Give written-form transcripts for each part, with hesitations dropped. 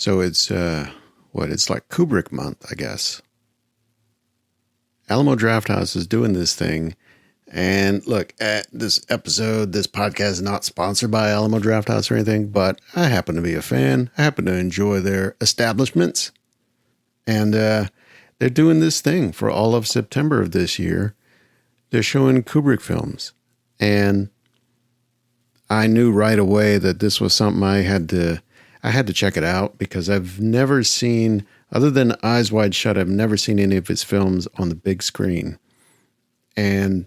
So it's, it's like Kubrick month, I guess. Alamo Drafthouse is doing this thing. And look, this podcast is not sponsored by Alamo Drafthouse or anything, but I happen to be a fan. I happen to enjoy their establishments. And they're doing this thing for all of September of this year. They're showing Kubrick films. And I knew right away that this was something I had to check it out, because I've never seen, other than Eyes Wide Shut, I've never seen any of his films on the big screen. And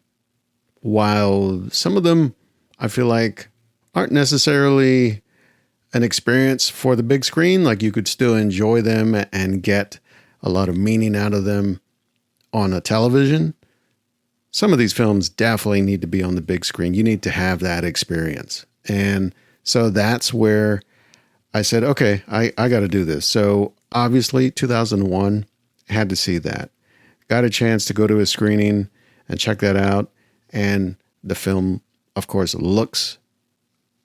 while some of them I feel like aren't necessarily an experience for the big screen, like you could still enjoy them and get a lot of meaning out of them on a television, some of these films definitely need to be on the big screen. You need to have that experience. And so that's where I said, okay, I got to do this. So obviously 2001, had to see that. Got a chance to go to a screening and check that out. And the film, of course, looks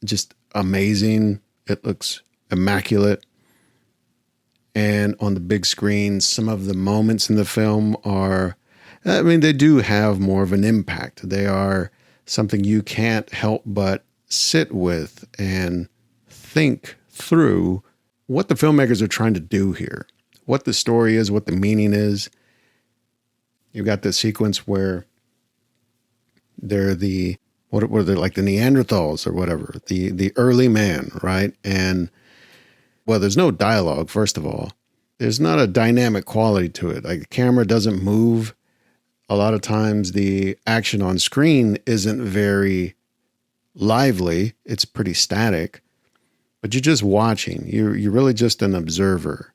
just amazing. It looks immaculate. And on the big screen, some of the moments in the film they do have more of an impact. They are something you can't help but sit with and think through what the filmmakers are trying to do here, what the story is, what the meaning is. You've got this sequence where they're what are they, like the Neanderthals or whatever, the early man, right? And well, there's no dialogue, first of all. There's not a dynamic quality to it. Like the camera doesn't move. A lot of times the action on screen isn't very lively. It's pretty static, but you're just watching. You're really just an observer.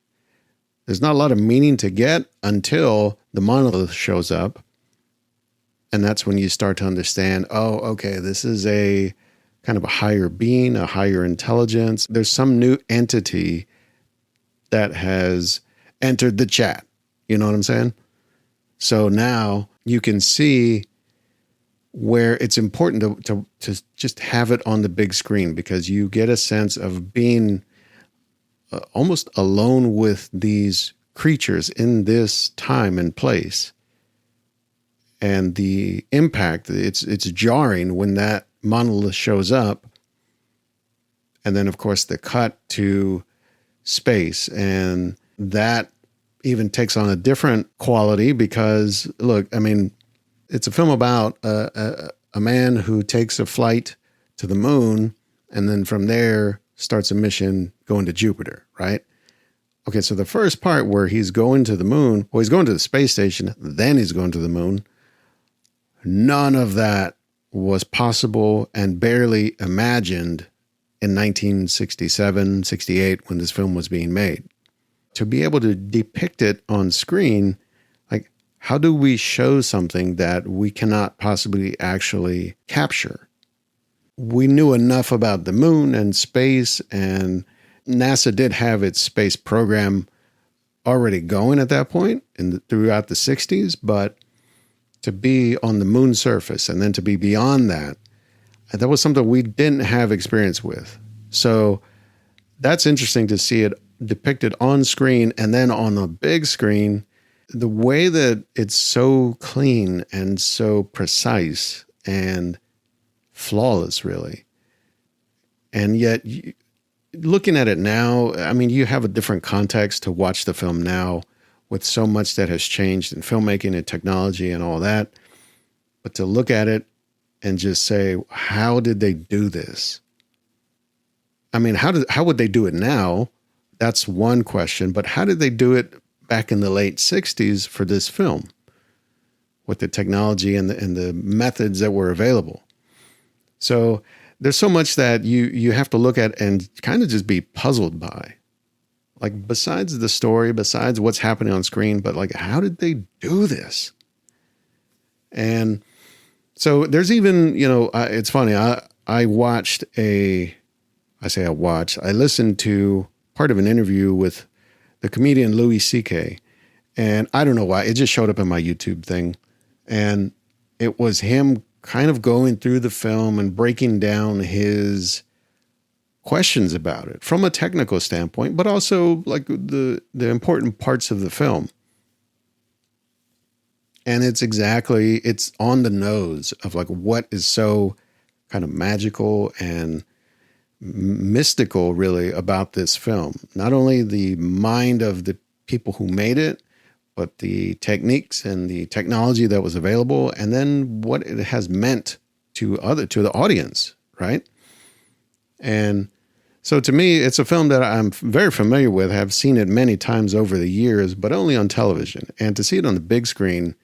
There's not a lot of meaning to get until the monolith shows up. And that's when you start to understand, oh, okay, this is a kind of a higher being, a higher intelligence. There's some new entity that has entered the chat. You know what I'm saying? So now you can see where it's important to just have it on the big screen, because you get a sense of being almost alone with these creatures in this time and place. And the impact, it's jarring when that monolith shows up. And then, of course, the cut to space. And that even takes on a different quality because, look, I mean, it's a film about a man who takes a flight to the moon and then from there starts a mission going to Jupiter, right? Okay, so the first part where he's going to the moon, well, he's going to the space station, then he's going to the moon. None of that was possible and barely imagined in 1967, 68 when this film was being made. To be able to depict it on screen, like, how do we show something that we cannot possibly actually capture? We knew enough about the moon and space, and NASA did have its space program already going at that point throughout the 60s, but to be on the moon surface and then to be beyond that, that was something we didn't have experience with. So that's interesting to see it depicted on screen and then on a big screen. The way that it's so clean and so precise and flawless, really. And yet, looking at it now, I mean, you have a different context to watch the film now with so much that has changed in filmmaking and technology and all that. But to look at it and just say, how did they do this? I mean, how would they do it now? That's one question. But how did they do it back in the late 60s for this film with the technology and the methods that were available? So there's so much that you have to look at and kind of just be puzzled by. Like, besides the story, besides what's happening on screen, but like, how did they do this? And so there's even, it's funny. I listened to part of an interview with the comedian Louis C.K. And I don't know why, it just showed up in my YouTube thing. And it was him kind of going through the film and breaking down his questions about it from a technical standpoint, but also like the important parts of the film. And it's on the nose of like what is so kind of magical and mystical really about this film. Not only the mind of the people who made it, but the techniques and the technology that was available, and then what it has meant to the audience, right? And so to me, it's a film that I'm very familiar with. I've seen it many times over the years, but only on television. And to see it on the big screen,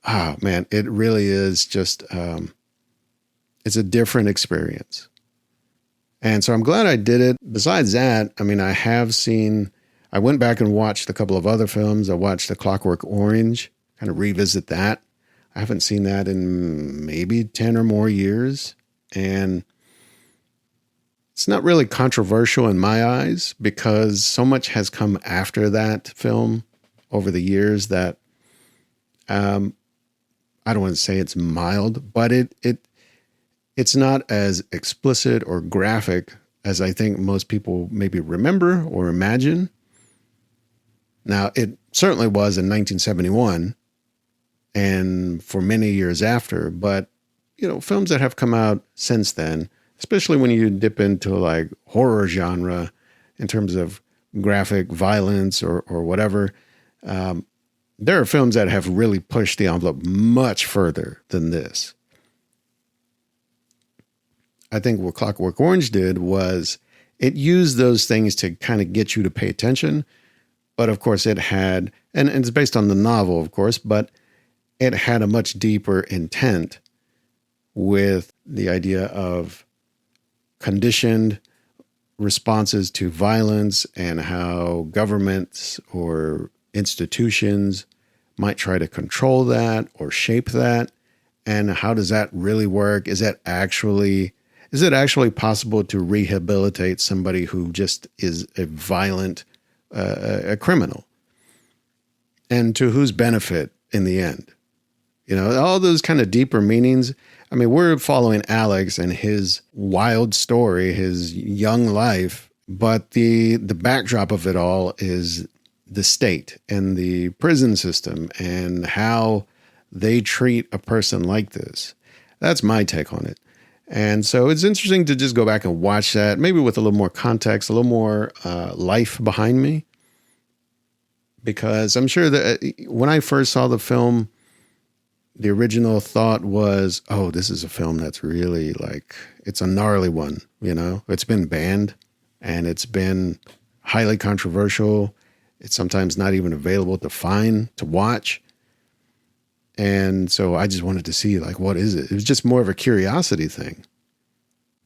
man, it really is just, it's a different experience. And so I'm glad I did it. Besides that, I mean, I went back and watched a couple of other films. I watched A Clockwork Orange, kind of revisit that. I haven't seen that in maybe 10 or more years. And it's not really controversial in my eyes because so much has come after that film over the years that I don't want to say it's mild, but it's not as explicit or graphic as I think most people maybe remember or imagine. Now, it certainly was in 1971 and for many years after, but, films that have come out since then, especially when you dip into like horror genre in terms of graphic violence or whatever, there are films that have really pushed the envelope much further than this. I think what Clockwork Orange did was it used those things to kind of get you to pay attention. But of course it had, and it's based on the novel, of course, but it had a much deeper intent with the idea of conditioned responses to violence and how governments or institutions might try to control that or shape that. And how does that really work? Is it actually possible to rehabilitate somebody who just is a violent a criminal? And to whose benefit in the end? All those kind of deeper meanings. I mean, we're following Alex and his wild story, his young life, but the backdrop of it all is the state and the prison system and how they treat a person like this. That's my take on it. And so it's interesting to just go back and watch that, maybe with a little more context, a little more life behind me. Because I'm sure that when I first saw the film, the original thought was, oh, this is a film that's really like, it's a gnarly one, It's been banned and it's been highly controversial. It's sometimes not even available to watch. And so I just wanted to see, like, what is it? It was just more of a curiosity thing.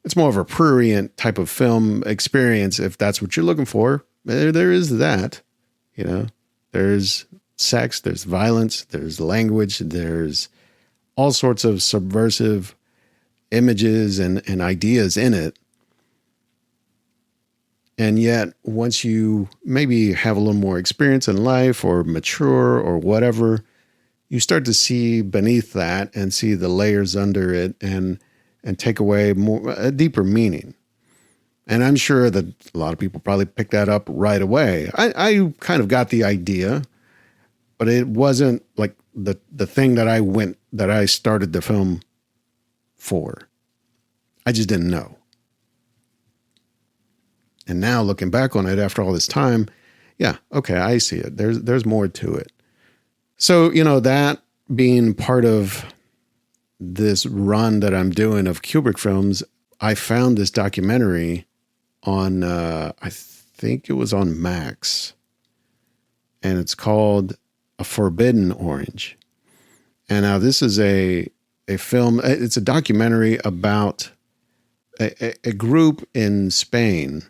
It's more of a prurient type of film experience, if that's what you're looking for. There is that, There's sex, there's violence, there's language, there's all sorts of subversive images and ideas in it. And yet, once you maybe have a little more experience in life or mature or whatever, you start to see beneath that and see the layers under it and take away a deeper meaning. And I'm sure that a lot of people probably pick that up right away. I kind of got the idea, but it wasn't like the thing that I started the film for. I just didn't know. And now looking back on it after all this time, yeah, okay, I see it. There's more to it. So, that being part of this run that I'm doing of Kubrick films, I found this documentary on, I think it was on Max, and it's called A Forbidden Orange. And now this is a film, it's a documentary about a group in Spain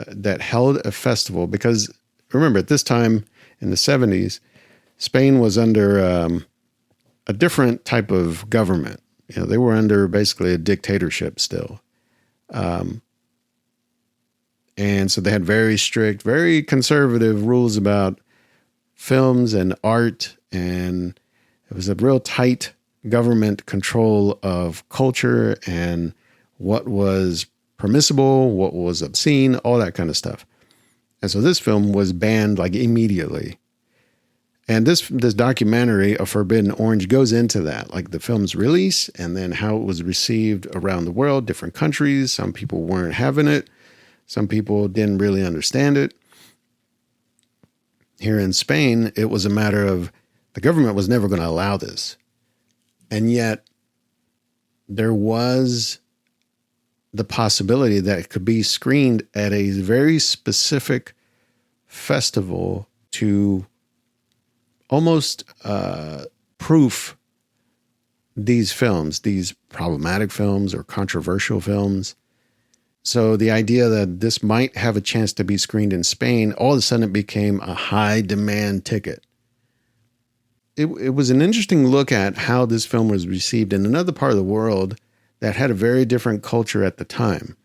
that held a festival, because remember at this time in the 70s, Spain was under a different type of government. They were under basically a dictatorship still. And so they had very strict, very conservative rules about films and art. And it was a real tight government control of culture and what was permissible, what was obscene, all that kind of stuff. And so this film was banned like immediately. And this documentary, A Forbidden Orange, goes into that, like the film's release and then how it was received around the world, different countries. Some people weren't having it. Some people didn't really understand it. Here in Spain, it was a matter of the government was never going to allow this. And yet there was the possibility that it could be screened at a very specific festival to almost proof these films, these problematic films or controversial films. So the idea that this might have a chance to be screened in Spain, all of a sudden it became a high demand ticket. It was an interesting look at how this film was received in another part of the world that had a very different culture at the time.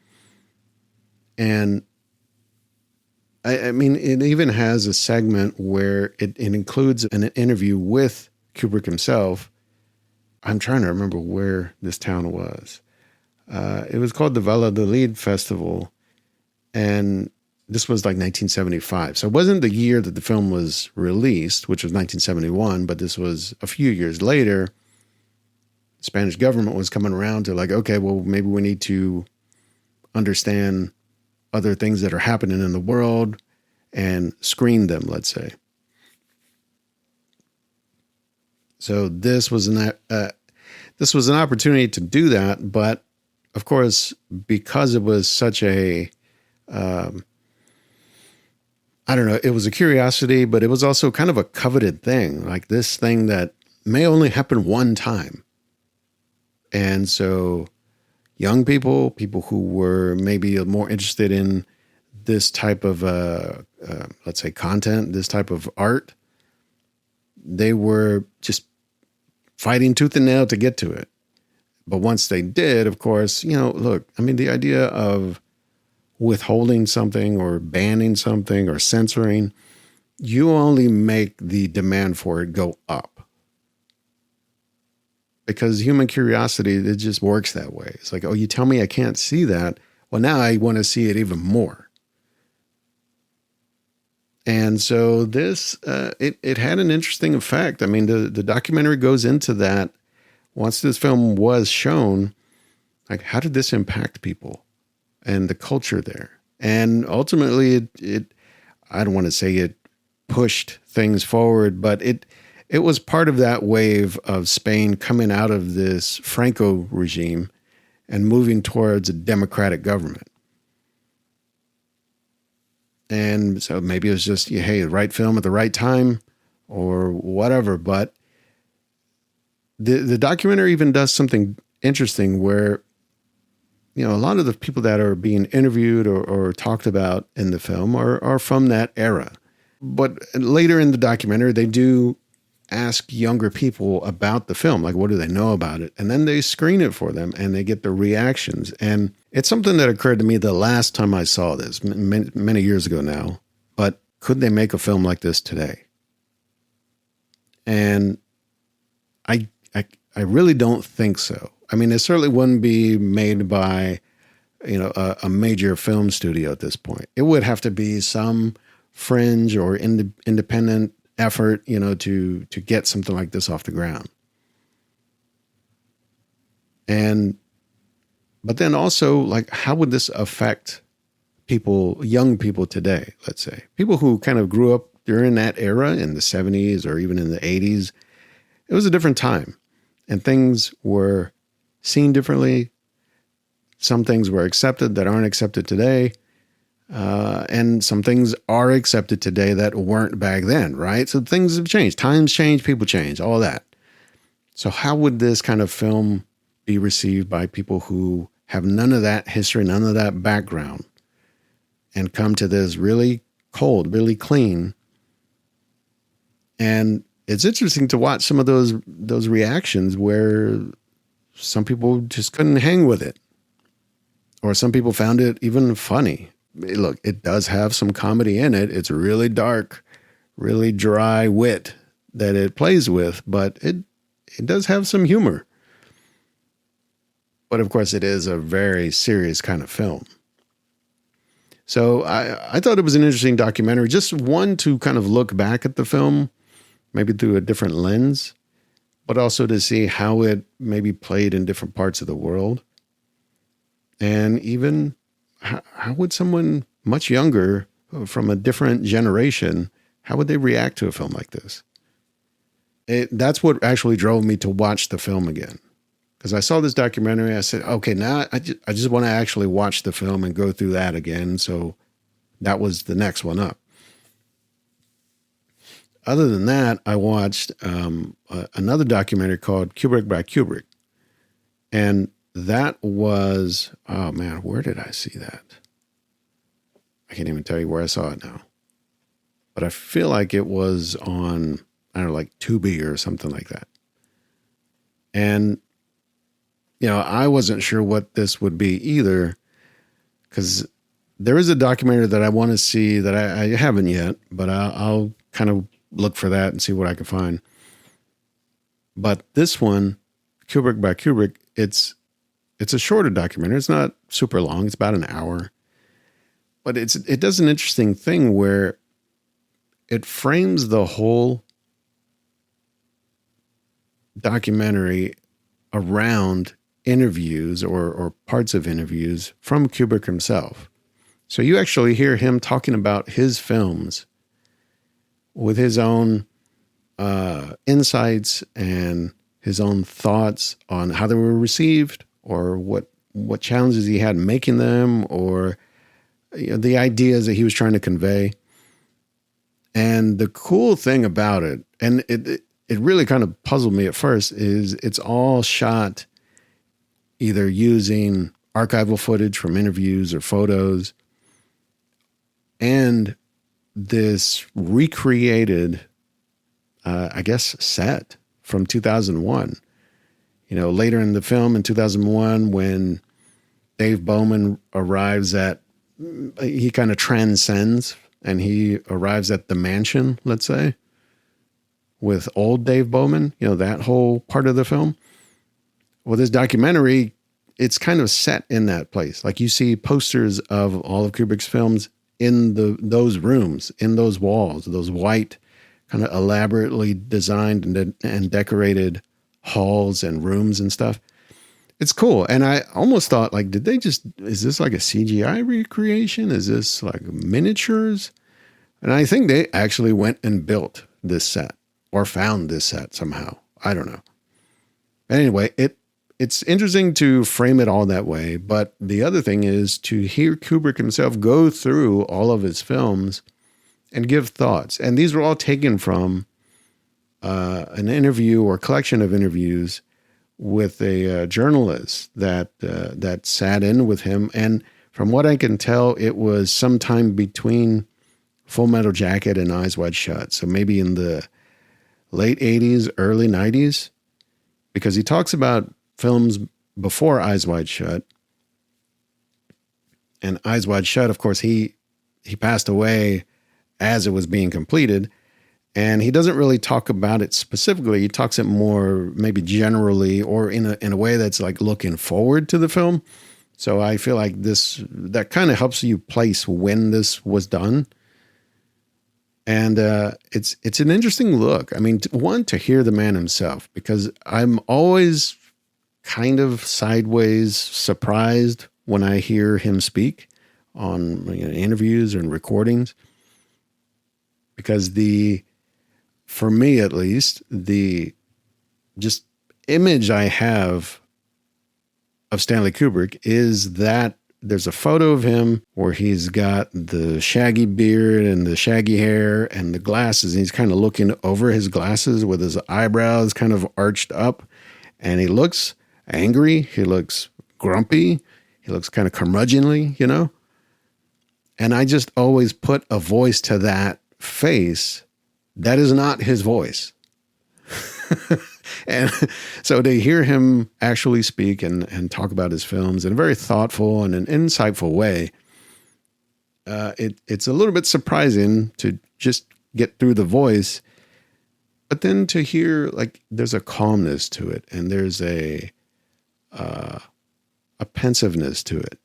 And I mean, it even has a segment where it includes an interview with Kubrick himself. I'm trying to remember where this town was. It was called the Valladolid Festival, and this was like 1975. So it wasn't the year that the film was released, which was 1971, but this was a few years later. The Spanish government was coming around to like, okay, well, maybe we need to understand other things that are happening in the world and screen them, let's say. So this was an opportunity to do that, but of course, because it was such a, I don't know, it was a curiosity, but it was also kind of a coveted thing, like this thing that may only happen one time. And so young people who were maybe more interested in this type of, let's say, content, this type of art, they were just fighting tooth and nail to get to it. But once they did, of course, look, I mean, the idea of withholding something or banning something or censoring, you only make the demand for it go up. Because human curiosity, it just works that way. It's like, oh, you tell me I can't see that. Well, now I want to see it even more. And so this, it had an interesting effect. I mean, the documentary goes into that. Once this film was shown, like, how did this impact people and the culture there? And ultimately, it I don't want to say it pushed things forward, but it was part of that wave of Spain coming out of this Franco regime and moving towards a democratic government. And so maybe it was just, hey, the right film at the right time or whatever, but the documentary even does something interesting where, a lot of the people that are being interviewed or talked about in the film are from that era. But later in the documentary, they do ask younger people about the film, like what do they know about it? And then they screen it for them and they get the reactions. And it's something that occurred to me the last time I saw this, many years ago now. But could they make a film like this today? And I really don't think so. I mean, it certainly wouldn't be made by, a major film studio at this point. It would have to be some fringe or independent effort, to get something like this off the ground. But then also, like, how would this affect people, young people today, let's say? People who kind of grew up during that era in the 70s or even in the 80s. It was a different time. And things were seen differently. Some things were accepted that aren't accepted today. And some things are accepted today that weren't back then, right? So things have changed. Times change, people change, all that. So how would this kind of film be received by people who have none of that history, none of that background, and come to this really cold, really clean? And it's interesting to watch some of those reactions where some people just couldn't hang with it. Or some people found it even funny. Look, it does have some comedy in it. It's really dark, really dry wit that it plays with, but it does have some humor. But of course, it is a very serious kind of film. So I thought it was an interesting documentary, just one to kind of look back at the film, maybe through a different lens, but also to see how it maybe played in different parts of the world. And even how would someone much younger from a different generation, how would they react to a film like this? That's what actually drove me to watch the film again. Because I saw this documentary, I said, okay, now I just want to actually watch the film and go through that again. So that was the next one up. Other than that, I watched another documentary called Kubrick by Kubrick. And that was, oh man, where did I see that? I can't even tell you where I saw it now. But I feel like it was on, I don't know, like Tubi or something like that. And I wasn't sure what this would be either, because there is a documentary that I want to see that I haven't yet, but I'll kind of look for that and see what I can find. But this one, Kubrick by Kubrick, it's a shorter documentary. It's not super long. It's about an hour. But it does an interesting thing where it frames the whole documentary around interviews or parts of interviews from Kubrick himself. So you actually hear him talking about his films with his own insights and his own thoughts on how they were received, or what challenges he had making them, or the ideas that he was trying to convey. And the cool thing about it, and it really kind of puzzled me at first, is it's all shot either using archival footage from interviews or photos, and this recreated, set from 2001. Later in the film in 2001, when Dave Bowman arrives he kind of transcends and he arrives at the mansion, let's say, with old Dave Bowman, that whole part of the film. Well, this documentary, it's kind of set in that place. Like you see posters of all of Kubrick's films in those rooms, in those walls, those white, kind of elaborately designed and decorated halls and rooms and stuff. It's cool. And I almost thought, like, is this like a CGI recreation? Is this like miniatures? And I think they actually went and built this set or found this set somehow. I don't know. Anyway, it's interesting to frame it all that way. But the other thing is to hear Kubrick himself go through all of his films and give thoughts. And these were all taken from an interview or collection of interviews with a journalist that sat in with him. And from what I can tell, it was sometime between Full Metal Jacket and Eyes Wide Shut. So maybe in the late 80s, early 90s, because he talks about films before Eyes Wide Shut. And Eyes Wide Shut, of course, he passed away as it was being completed. And he doesn't really talk about it specifically. He talks it more maybe generally, or in a way that's like looking forward to the film. So I feel like that kind of helps you place when this was done. And it's an interesting look. I mean, to hear the man himself, because I'm always kind of sideways surprised when I hear him speak on interviews and recordings, because for me at least, the just image I have of Stanley Kubrick is that there's a photo of him where he's got the shaggy beard and the shaggy hair and the glasses, and he's kind of looking over his glasses with his eyebrows kind of arched up, and he looks angry, he looks grumpy, he looks kind of curmudgeonly, And I just always put a voice to that face that is not his voice. And so to hear him actually speak and talk about his films in a very thoughtful and an insightful way, it's a little bit surprising to just get through the voice, but then to hear, like, there's a calmness to it, and there's a pensiveness to it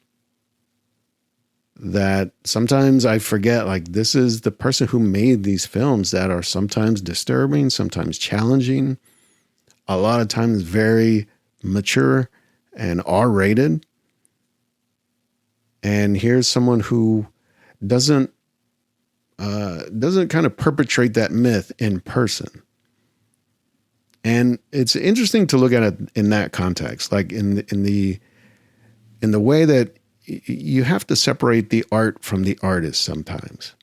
that sometimes I forget, like, this is the person who made these films that are sometimes disturbing, sometimes challenging, a lot of times very mature and R-rated. And here's someone who doesn't kind of perpetrate that myth in person. And it's interesting to look at it in that context, like in the way that you have to separate the art from the artist sometimes.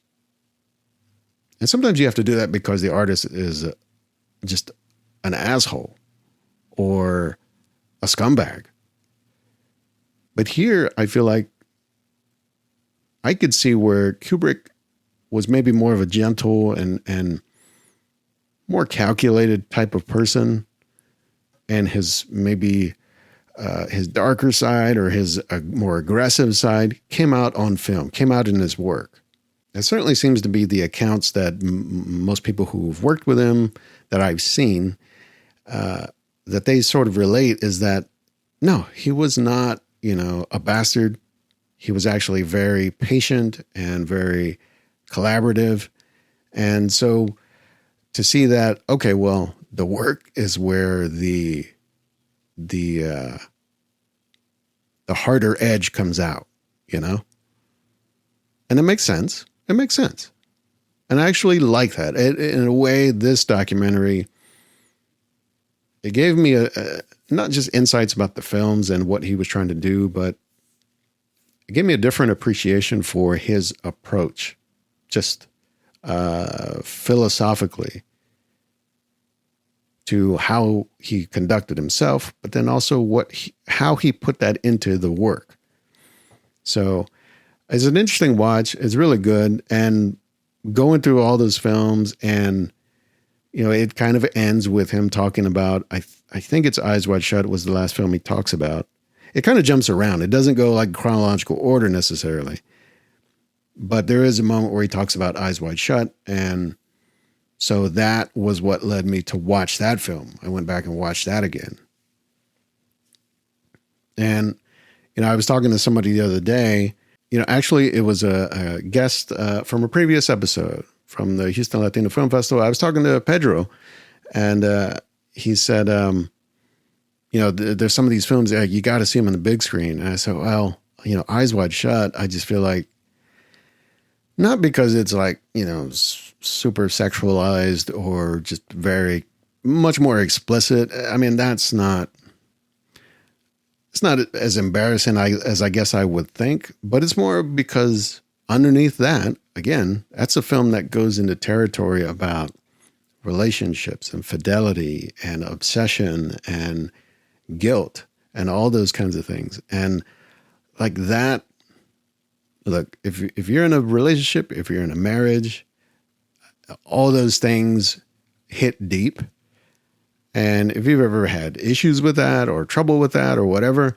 And sometimes you have to do that because the artist is just an asshole or a scumbag. But here, I feel like I could see where Kubrick was maybe more of a gentle and more calculated type of person, and his maybe his darker side or his more aggressive side came out on film, came out in his work. It certainly seems to be the accounts that most people who've worked with him that I've seen, that they sort of relate, is that no, he was not, a bastard. He was actually very patient and very collaborative. And so to see that, okay, well, the work is where the harder edge comes out, and it makes sense. It makes sense. And I actually like that. In a way, this documentary, it gave me not just insights about the films and what he was trying to do, but it gave me a different appreciation for his approach, just philosophically, to how he conducted himself, but then also how he put that into the work. So it's an interesting watch. It's really good. And going through all those films, and, it kind of ends with him talking about, I think it's Eyes Wide Shut was the last film he talks about. It kind of jumps around. It doesn't go like chronological order necessarily. But there is a moment where he talks about Eyes Wide Shut, and so that was what led me to watch that film. I went back and watched that again. And, I was talking to somebody the other day, actually it was a guest from a previous episode from the Houston Latino Film Festival. I was talking to Pedro, and he said, there's some of these films, you got to see them on the big screen. And I said, well, Eyes Wide Shut, I just feel like, not because it's like, super sexualized or just very much more explicit. I mean, it's not as embarrassing as I guess I would think, but it's more because underneath that, again, that's a film that goes into territory about relationships and fidelity and obsession and guilt and all those kinds of things. And like that, look, if you're in a relationship, if you're in a marriage, all those things hit deep. And if you've ever had issues with that or trouble with that or whatever,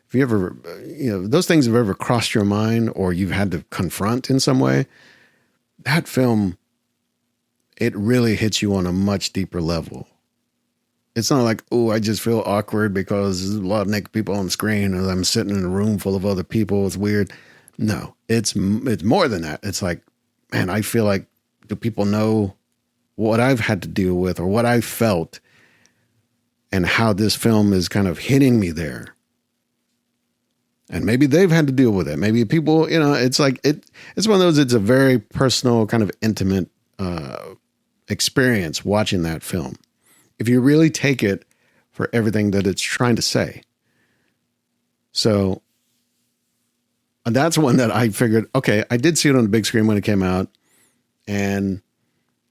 if you ever, those things have ever crossed your mind or you've had to confront in some way, that film, it really hits you on a much deeper level. It's not like, oh, I just feel awkward because there's a lot of naked people on the screen or I'm sitting in a room full of other people. It's weird. No, it's more than that. It's like, man, I feel like, do people know what I've had to deal with or what I felt and how this film is kind of hitting me there? And maybe they've had to deal with it. Maybe people, it's like, it's one of those, it's a very personal kind of intimate experience watching that film. If you really take it for everything that it's trying to say. So that's one that I figured, okay, I did see it on the big screen when it came out, and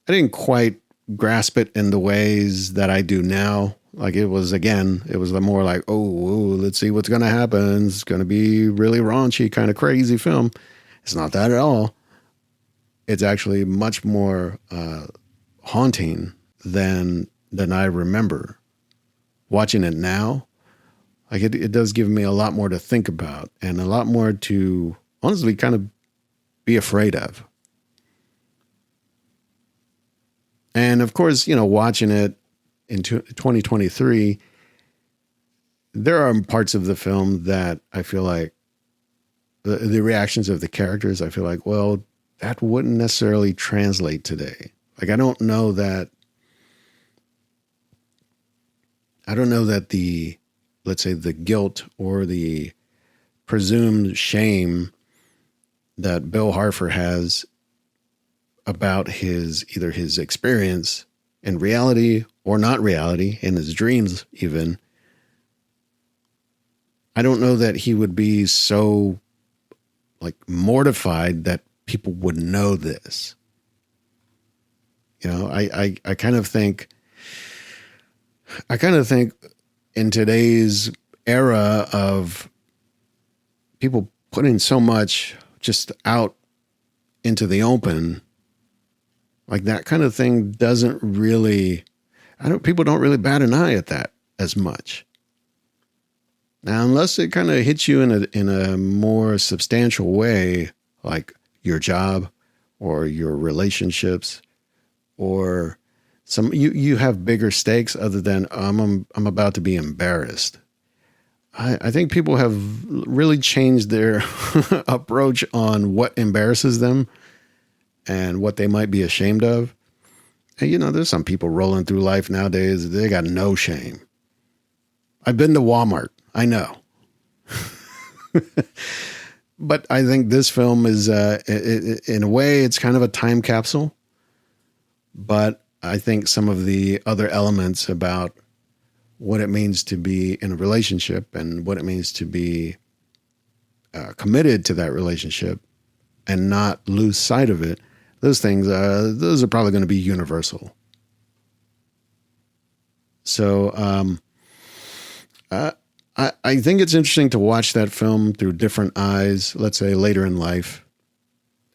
I didn't quite grasp it in the ways that I do now. Like it was more like, oh, let's see what's going to happen. It's going to be really raunchy, kind of crazy film. It's not that at all. It's actually much more haunting than I remember. Watching it now, like it does give me a lot more to think about and a lot more to honestly kind of be afraid of. And of course, watching it in 2023, there are parts of the film that I feel like the reactions of the characters, I feel like, well, that wouldn't necessarily translate today. Like, I don't know that the, let's say, the guilt or the presumed shame that Bill Harfer has about either his experience in reality or not reality, in his dreams even, I don't know that he would be so like mortified that people would know this. You know, I kind of think in today's era of people putting so much just out into the open, like that kind of thing doesn't really, people don't really bat an eye at that as much. Now, unless it kind of hits you in a more substantial way, like your job or your relationships, or you have bigger stakes other than I'm about to be embarrassed. I think people have really changed their approach on what embarrasses them and what they might be ashamed of. And, you know, there's some people rolling through life nowadays, they got no shame. I've been to Walmart. I know. But I think this film is, in a way, it's kind of a time capsule. But I think some of the other elements about what it means to be in a relationship and what it means to be committed to that relationship and not lose sight of it, those things, those are probably going to be universal. So I think it's interesting to watch that film through different eyes, let's say later in life,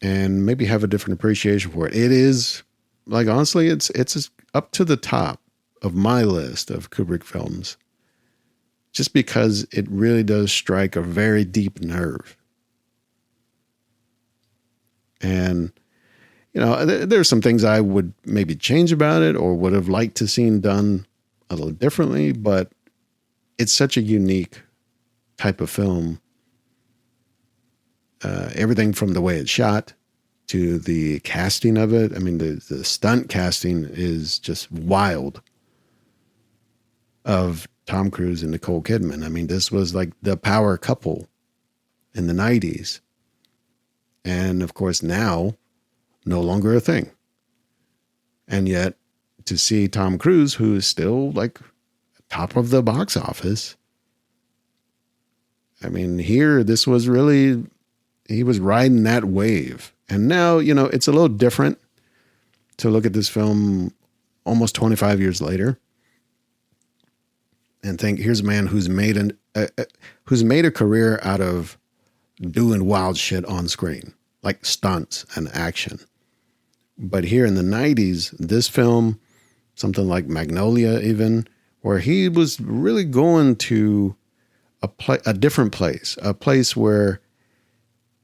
and maybe have a different appreciation for it. It is, like, honestly, it's up to the top of my list of Kubrick films, just because it really does strike a very deep nerve. And, you know, there's some things I would maybe change about it or would have liked to seen done a little differently, but it's such a unique type of film. Everything from the way it's shot to the casting of it. I mean, the stunt casting is just wild of Tom Cruise and Nicole Kidman. I mean, this was like the power couple in the 90s. And of course, now, no longer a thing. And yet, to see Tom Cruise, who is still like top of the box office. I mean, this was really, he was riding that wave. And now, you know, it's a little different to look at this film almost 25 years later and think, here's a man who's made a career out of doing wild shit on screen, like stunts and action. But here in the 90s, this film, something like Magnolia even, where he was really going to a different place, a place where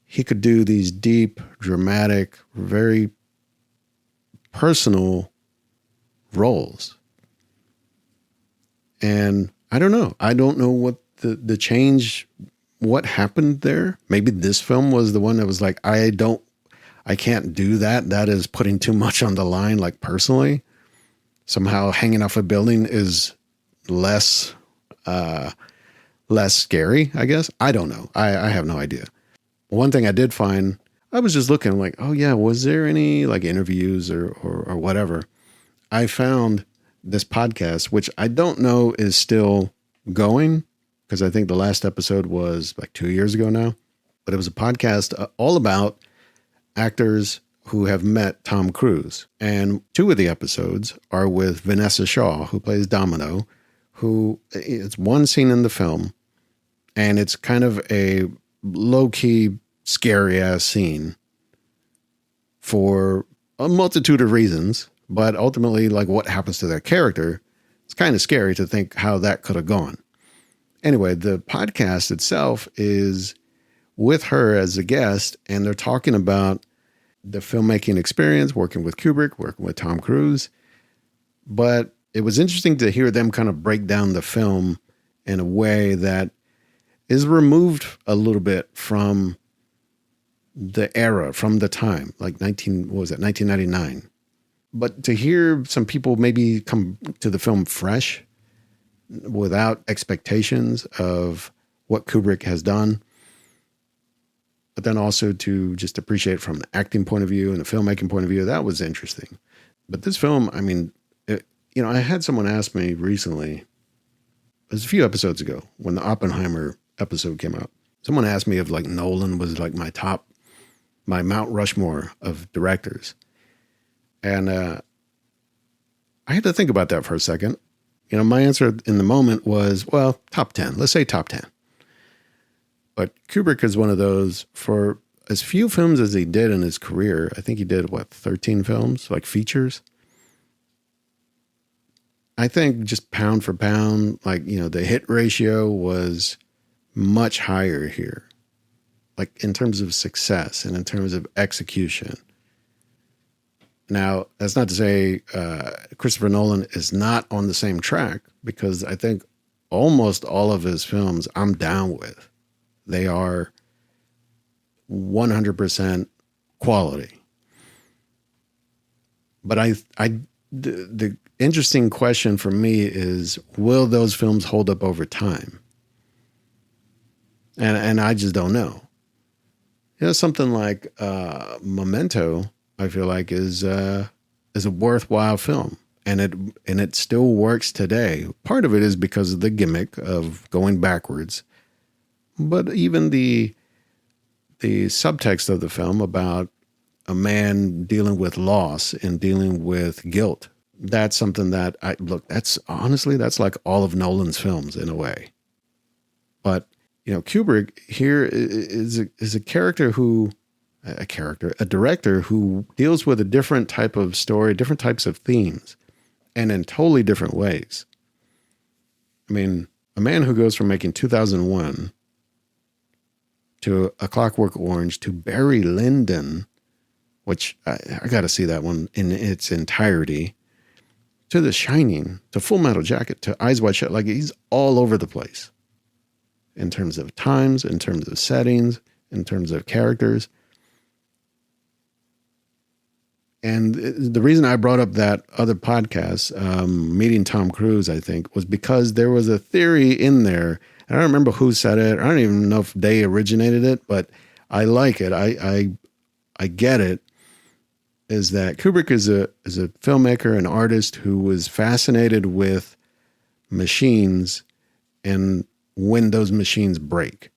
he could do these deep, dramatic, very personal roles. And I don't know. I don't know what the change, what happened there. Maybe this film was the one that was like, I can't do that. That is putting too much on the line, like personally. Somehow hanging off a building is less scary, I guess. I don't know. I have no idea. One thing I did find, I was just looking like, oh yeah, was there any like interviews or whatever? I found this podcast, which I don't know is still going, because I think the last episode was like 2 years ago now, but it was a podcast all about actors who have met Tom Cruise. And 2 of the episodes are with Vinessa Shaw, who plays Domino, who, it's one scene in the film, and it's kind of a low-key, scary-ass scene for a multitude of reasons, but ultimately, like, what happens to that character, it's kind of scary to think how that could have gone. Anyway, the podcast itself is with her as a guest, and they're talking about the filmmaking experience, working with Kubrick, working with Tom Cruise. But it was interesting to hear them kind of break down the film in a way that is removed a little bit from the era, from the time, like 1999. But to hear some people maybe come to the film fresh, without expectations of what Kubrick has done, but then also to just appreciate it from an acting point of view and a filmmaking point of view, that was interesting. But this film, I mean, I had someone ask me recently, it was a few episodes ago when the Oppenheimer episode came out. Someone asked me if like Nolan was like my Mount Rushmore of directors. And I had to think about that for a second. My answer in the moment was, well, top 10. Let's say top 10. But Kubrick is one of those, for as few films as he did in his career. I think he did, 13 films, like features. I think just pound for pound, the hit ratio was much higher here. Like in terms of success and in terms of execution. Now, that's not to say Christopher Nolan is not on the same track, because I think almost all of his films I'm down with. They are 100% quality. But the interesting question for me is, will those films hold up over time? And I just don't know. Something like Memento, I feel like is a worthwhile film, and it still works today. Part of it is because of the gimmick of going backwards, but even the subtext of the film about a man dealing with loss and dealing with guilt. That's something that that's like all of Nolan's films in a way. But Kubrick here is a director who deals with a different type of story, different types of themes, and in totally different ways. I mean, a man who goes from making 2001 to A Clockwork Orange to Barry Lyndon, which I got to see that one in its entirety, to The Shining, to Full Metal Jacket, to Eyes Wide Shut. Like, he's all over the place in terms of times, in terms of settings, in terms of characters. And the reason I brought up that other podcast, Meeting Tom Cruise, I think, was because there was a theory in there. I don't remember who said it. I don't even know if they originated it, but I like it. I get it. Is that Kubrick is a filmmaker, an artist who was fascinated with machines and when those machines break.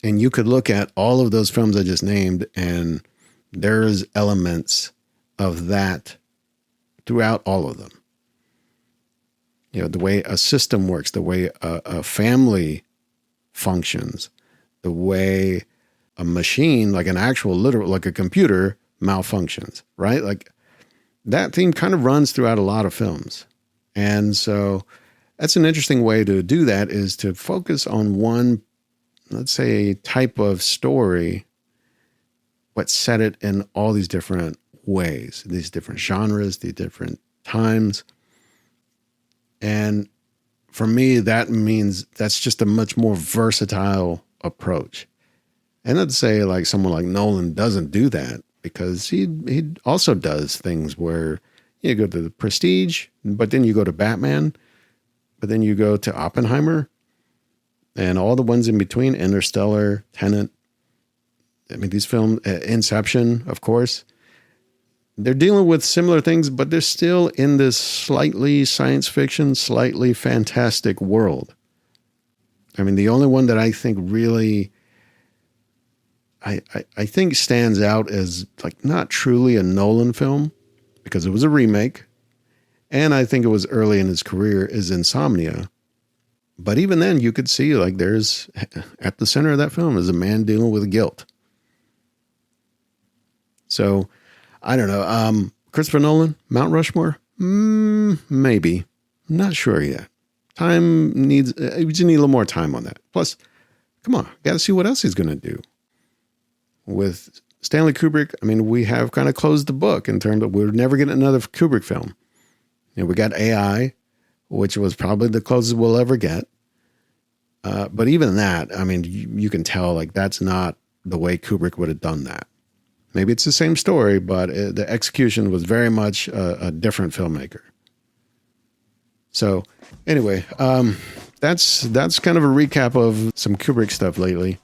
And you could look at all of those films I just named, and there's elements of that throughout all of them. The way a system works, the way a family functions, the way a machine, like an actual literal, like a computer, malfunctions, right? Like that theme kind of runs throughout a lot of films. And so that's an interesting way to do that, is to focus on one, let's say, type of story, but set it in all these different ways, these different genres, these different times. And for me, that means that's just a much more versatile approach. And not to say like someone like Nolan doesn't do that, because he also does things where you go to the Prestige, but then you go to Batman, but then you go to Oppenheimer, and all the ones in between, Interstellar, Tenet. I mean, these films, Inception, of course, they're dealing with similar things, but they're still in this slightly science fiction, slightly fantastic world. I mean, the only one that I think really, I think stands out as like not truly a Nolan film, because it was a remake, and I think it was early in his career, is Insomnia. But even then, you could see like there's, at the center of that film is a man dealing with guilt. So, I don't know. Christopher Nolan, Mount Rushmore? Maybe. I'm not sure yet. We just need a little more time on that. Plus, come on, got to see what else he's going to do. With Stanley Kubrick, I mean, we have kind of closed the book in terms of we're never getting another Kubrick film. We got AI, which was probably the closest we'll ever get. But even that, I mean, you can tell like that's not the way Kubrick would have done that. Maybe it's the same story, but the execution was very much a different filmmaker. So anyway, that's kind of a recap of some Kubrick stuff lately.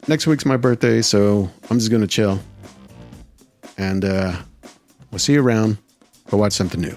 Next week's my birthday, so I'm just going to chill. And we'll see you around. Go watch something new.